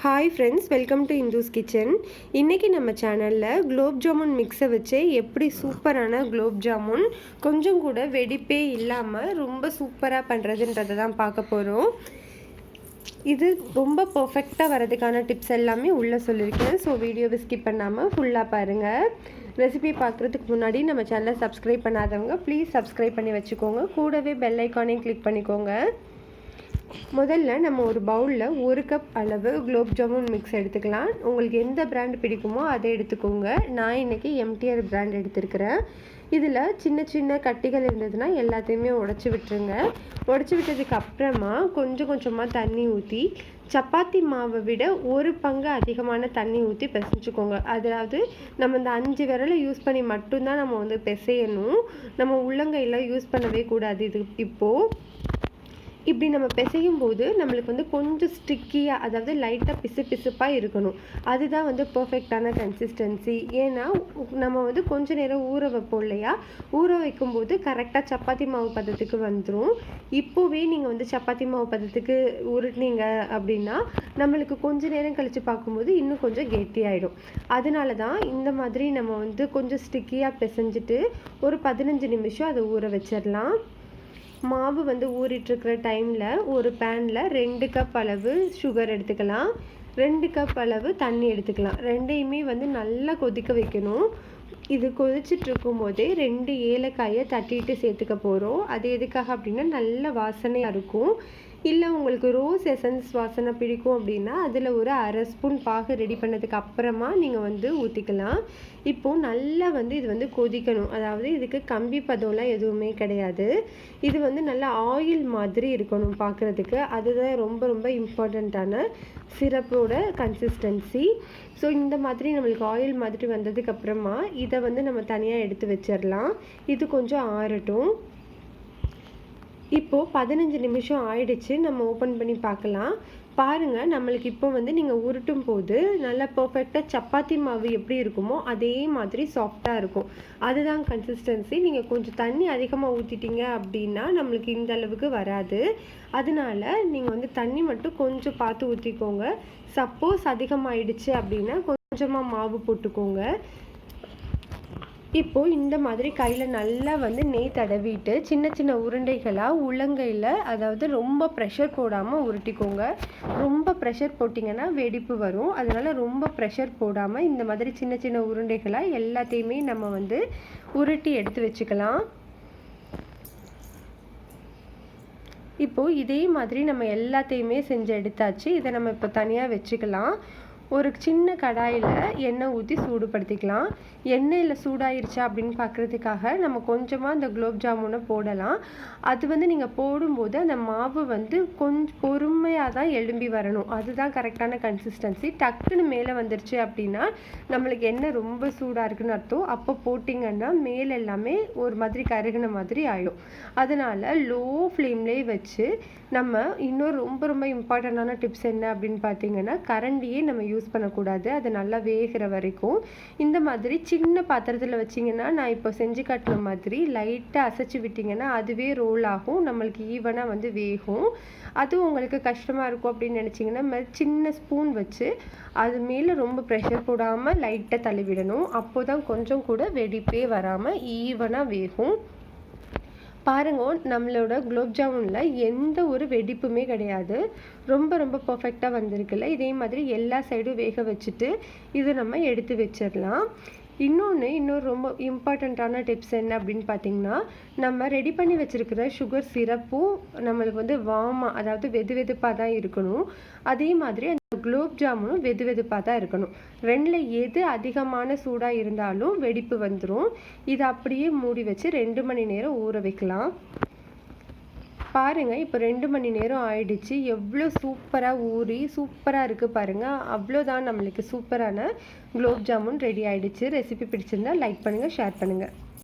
Hi friends, welcome to Indhu's kitchen. இன்றைக்கி நம்ம சேனலில் குலோப் ஜாமுன் மிக்ஸை வச்சு எப்படி சூப்பரான குலோப் ஜாமுன் கொஞ்சம் கூட வெடிப்பே இல்லாமல் ரொம்ப சூப்பராக பண்ணுறதுன்றதை தான் பார்க்க போகிறோம். இது ரொம்ப பர்ஃபெக்டாக வரதுக்கான டிப்ஸ் எல்லாமே உள்ளே சொல்லியிருக்கேன். ஸோ வீடியோவை ஸ்கிப் பண்ணாமல் ஃபுல்லாக பாருங்கள். ரெசிபி பார்க்குறதுக்கு முன்னாடி நம்ம சேனலை சப்ஸ்கிரைப் பண்ணாதவங்க ப்ளீஸ் சப்ஸ்கிரைப் பண்ணி வச்சுக்கோங்க. கூடவே பெல் ஐக்கானையும் கிளிக் பண்ணிக்கோங்க. முதல்ல நம்ம ஒரு பவுலில் 1 கப் அளவு குலோப் ஜாமுன் மிக்ஸ் எடுத்துக்கலாம். உங்களுக்கு எந்த பிராண்ட் பிடிக்குமோ அதை எடுத்துக்கோங்க. நான் இன்றைக்கி எம்டிஆர் பிராண்ட் எடுத்துருக்கிறேன். இதில் சின்ன சின்ன கட்டிகள் இருந்ததுன்னா எல்லாத்தையுமே உடச்சி விட்டுருங்க. உடச்சி விட்டதுக்கு அப்புறமா கொஞ்சம் கொஞ்சமாக தண்ணி ஊற்றி சப்பாத்தி மாவை விட 1 பங்கு அதிகமான தண்ணி ஊற்றி பிசைஞ்சுக்கோங்க. அதாவது நம்ம இந்த 5 விரலை யூஸ் பண்ணி மட்டும்தான் நம்ம பிசையணும். நம்ம உள்ளங்கையில் யூஸ் பண்ணவே கூடாது. இது இப்போது இப்படி நம்ம பிசையும் போது நம்மளுக்கு கொஞ்சம் ஸ்டிக்கியாக, அதாவது லைட்டாக பிசுப்பாக இருக்கணும். அதுதான் பர்ஃபெக்டான கன்சிஸ்டன்சி. ஏன்னா நம்ம கொஞ்ச நேரம் ஊற வைப்போம் இல்லையா, ஊற வைக்கும்போது கரெக்டாக சப்பாத்தி மாவு பதத்துக்கு வந்துடும். இப்போவே நீங்கள் சப்பாத்தி மாவு பதத்துக்கு உருட்டினீங்க அப்படின்னா நம்மளுக்கு கொஞ்ச நேரம் கழித்து பார்க்கும்போது இன்னும் கொஞ்சம் கெட்டியாயிடும். அதனால தான் இந்த மாதிரி நம்ம கொஞ்சம் ஸ்டிக்கியாக பிசைஞ்சிட்டு ஒரு 15 நிமிஷம் அதை ஊற வச்சிடலாம். மாவு ஊறிட்டுருக்கிற டைமில் ஒரு பேனில் 2 கப் அளவு சுகர் எடுத்துக்கலாம், 2 கப் அளவு தண்ணி எடுத்துக்கலாம். ரெண்டையுமே நல்லா கொதிக்க வைக்கணும். இது கொதிச்சிட்ருக்கும் போதே 2 ஏலக்காயை தட்டிட்டு சேர்த்துக்க போகிறோம். அது எதுக்காக அப்படின்னா நல்ல வாசனையாக இருக்கும். இல்லை உங்களுக்கு ரோஸ் எசன்ஸ் வாசனை பிடிக்கும் அப்படின்னா அதில் ஒரு 1/2 ஸ்பூன் பாகு ரெடி பண்ணதுக்கு அப்புறமா நீங்கள் ஊற்றிக்கலாம். இப்போது நல்லா இது கொதிக்கணும். அதாவது இதுக்கு கம்பி பதம்லாம் எதுவுமே கிடையாது. இது நல்லா ஆயில் மாதிரி இருக்கணும் பார்க்குறதுக்கு. அதுதான் ரொம்ப ரொம்ப இம்பார்ட்டண்ட்டான சிரப்போட கன்சிஸ்டன்சி. ஸோ இந்த மாதிரி நம்மளுக்கு ஆயில் மாதிரி வந்ததுக்கப்புறமா இதை நம்ம தனியாக எடுத்து வச்சிடலாம். இது கொஞ்சம் ஆறட்டும். இப்போது 15 நிமிஷம் ஆயிடுச்சு. நம்ம ஓப்பன் பண்ணி பார்க்கலாம். பாருங்கள், நம்மளுக்கு இப்போ நீங்கள் உருட்டும் போது நல்லா பர்ஃபெக்டாக சப்பாத்தி மாவு எப்படி இருக்குமோ அதே மாதிரி சாஃப்டாக இருக்கும். அதுதான் கன்சிஸ்டன்சி. நீங்கள் கொஞ்சம் தண்ணி அதிகமாக ஊற்றிட்டீங்க அப்படின்னா நம்மளுக்கு இந்த அளவுக்கு வராது. அதனால நீங்கள் தண்ணி மட்டும் கொஞ்சம் பார்த்து ஊற்றிக்கோங்க. சப்போஸ் அதிகமாகிடுச்சு அப்படின்னா கொஞ்சமாக மாவு போட்டுக்கோங்க. இப்போது இந்த மாதிரி கையில் நல்லா நெய் தடவிட்டு சின்ன சின்ன உருண்டைகளாக உள்ளங்கையில், அதாவது ரொம்ப ப்ரெஷர் போடாமல் உருட்டிக்கோங்க. ரொம்ப ப்ரெஷர் போட்டிங்கன்னா வெடிப்பு வரும். அதனால் ரொம்ப ப்ரெஷர் போடாமல் இந்த மாதிரி சின்ன சின்ன உருண்டைகளாக எல்லாத்தையுமே நம்ம உருட்டி எடுத்து வச்சுக்கலாம். இப்போது இதே மாதிரி நம்ம எல்லாத்தையுமே செஞ்சு எடுத்தாச்சு. இதை நம்ம இப்போ தனியாக வச்சுக்கலாம். ஒரு சின்ன கடாயில் எண்ணெய் ஊற்றி சூடுபடுத்திக்கலாம். எண்ணெயில் சூடாயிருச்சா அப்படின்னு பார்க்குறதுக்காக நம்ம கொஞ்சமாக அந்த குலோப் ஜாமுனை போடலாம். அது நீங்கள் போடும்போது அந்த மாவு கொஞ்சம் பொறுமையாக தான் எழும்பி வரணும். அதுதான் கரெக்டான கன்சிஸ்டன்சி. டக்குன்னு மேலே வந்துருச்சு அப்படின்னா நம்மளுக்கு எண்ணெய் ரொம்ப சூடாக இருக்குன்னு அர்த்தம். அப்போ போட்டிங்கன்னா மேலே எல்லாமே ஒரு மாதிரி கருகின மாதிரி ஆகிடும். அதனால் லோ ஃப்ளேம்லேயே வச்சு நம்ம இன்னொரு ரொம்ப ரொம்ப இம்பார்ட்டண்டான டிப்ஸ் என்ன அப்படின்னு பார்த்தீங்கன்னா, கரண்டியே நம்ம யூஸ் பண்ணக்கூடாது. அது நல்லா வேகிற வரைக்கும் இந்த மாதிரி சின்ன பாத்திரத்தில் வச்சிங்கன்னா, நான் இப்போ செஞ்சு காட்டுற மாதிரி லைட்டாக அசைச்சு விட்டிங்கன்னா அதுவே ரோல் ஆகும். நம்மளுக்கு ஈவனாக வேகும். அதுவும் உங்களுக்கு கஷ்டமாக இருக்கும் அப்படின்னு நினச்சிங்கன்னா சின்ன ஸ்பூன் வச்சு அது மேலே ரொம்ப ப்ரெஷர் போடாமல் லைட்டாக தள்ளிவிடணும். அப்போ தான் கொஞ்சம் கூட வெடிப்பே வராமல் ஈவனாக வேகும். பாருங்க, நம்மளோட குலோப் ஜாமுனில் எந்த ஒரு வெடிப்புமே கிடையாது. ரொம்ப ரொம்ப பர்ஃபெக்டாக வந்திருக்குல்ல. இதே மாதிரி எல்லா சைடும் வேக வச்சுட்டு இது நம்ம எடுத்து வச்சிடலாம். இன்னொரு ரொம்ப இம்பார்ட்டண்ட்டான டிப்ஸ் என்ன அப்படின்னு பார்த்தீங்கன்னா, நம்ம ரெடி பண்ணி வச்சுருக்கிற சுகர் சிரப்பும் நம்மளுக்கு வார்மாக, அதாவது வெது வெதுப்பாக தான் இருக்கணும். அதே மாதிரி அந்த குலோப் ஜாமுனும் வெது வெதுப்பாக தான் இருக்கணும். ரெண்டில் எது அதிகமான சூடாக இருந்தாலும் வெடிப்பு வந்துடும். இதை அப்படியே மூடி வச்சு 2 மணி நேரம் ஊற வைக்கலாம். பாருங்கள், இப்போ 2 மணி நேரம் ஆயிடுச்சு. எவ்வளோ சூப்பராக ஊறி சூப்பராக இருக்குது பாருங்கள். அவ்வளோதான், நம்மளுக்கு சூப்பரான குலோப் ஜாமுன் ரெடி ஆகிடுச்சு. ரெசிபி பிடிச்சிருந்தா லைக் பண்ணுங்கள், ஷேர் பண்ணுங்கள்.